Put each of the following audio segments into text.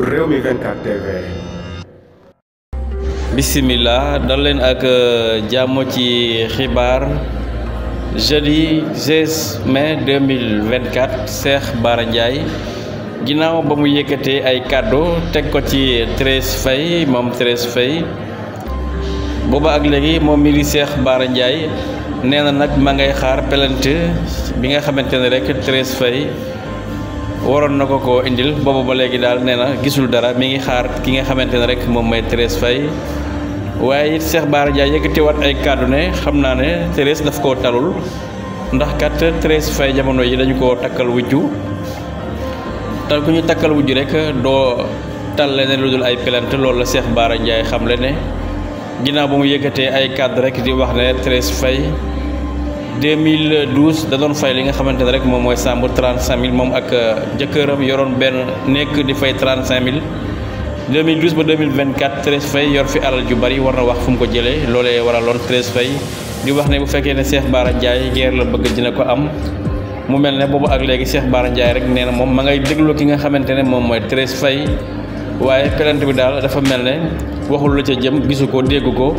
Rewmi 24 TV. Bismillah dal leen ak jàmm ci xibaar jeudi 16 mai 2024 Cheikh Bara Ndiaye ginnaaw ba mu yëkkatee ay kàddu teg ko ci Thérèse Faye moom Thérèse Faye booba ak léegi moom mi di Cheikh Bara Ndiaye nee na nag ma ngay xaar plainte bi nga xamante ne rek Thérèse Faye waroon na ko indil boobu ba léegi daal nee na gisul dara mi ngi xaar ki nga xamante ne rek moom mooy Thérèse Faye waaye it Cheikh Bara Ndiaye yëkkatiwaat ay kàddu ne xam naa ne Thérèse daf koo talul ndax kat Thérèse Faye jamono yi dañu koo takkal wujju te ku ñu takkal wujju rek doo tal leneen lu dul ay plainte loolu la Cheikh Bara Ndiaye xamle ne ginnaaw ba mu yëkkatee ay kàddu rek di wax ne Thérèse Faye 2012 da doon fay li nga xamante ne rek moom mooy sàmb 35000 moom ak jëkkëram yoroon benn nekk di fay 35000 2012 ba 2024 Thérèse Faye yor fi alal ju bari war na wax fu mu ko jëlee loolee waraloon Thérèse Faye di wax ne bu fekkee ne Cheikh Bara Ndiaye guerre la bëgg dina ko am mu mel ne boobu ak léegi Cheikh Bara Ndiaye rek nee na moom ma ngay déglu ki nga xamante ne moom mooy Thérèse Faye waaye plainte bi daal dafa mel ne waxul la ca jëm gisu ko déggu ko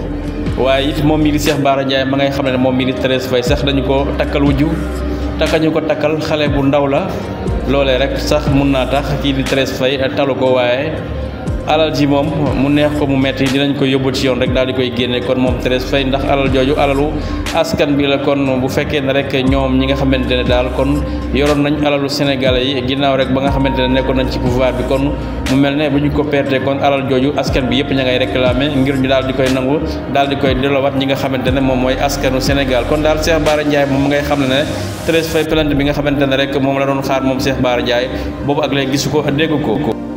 waaye it moom mii di Cheikh Bara Ndiaye ma ngay xam ne moom mii di Thérèse Faye sax dañu ko takkal wujju takkañu ko takkal xale bu ndaw la loolee rek sax mun naa tax kii di Thérèse Faye talu ko waaye alal ji moom mu neex ko mu metti dinañ ko yóbbu ci yoon rek daal di koy génne kon moom Thérèse Faye ndax alal jooju alalu askan bi la kon bu fekkee ne rek ñoom ñi nga xamante ne daal kon yoroon nañ alalu sénégalais yi ginnaaw rek ba nga xamante ne nekkoon nañ ci pouvoir bi kon mu mel ne bu ñu ko perte kon alal jooju askan bi yëpp ña ngay réclamer ngir ñu daal di koy nangu daal di koy delloowaat ñi nga xamante ne moom mooy askanu Sénégal kon daal Cheikh Bara Ndiaye moom ngay xam ne Thérèse Faye plainte bi nga xamante ne rek moom la doon xaar moom Cheikh Bara Ndiaye boobu ak léegi gisu ko dégg ko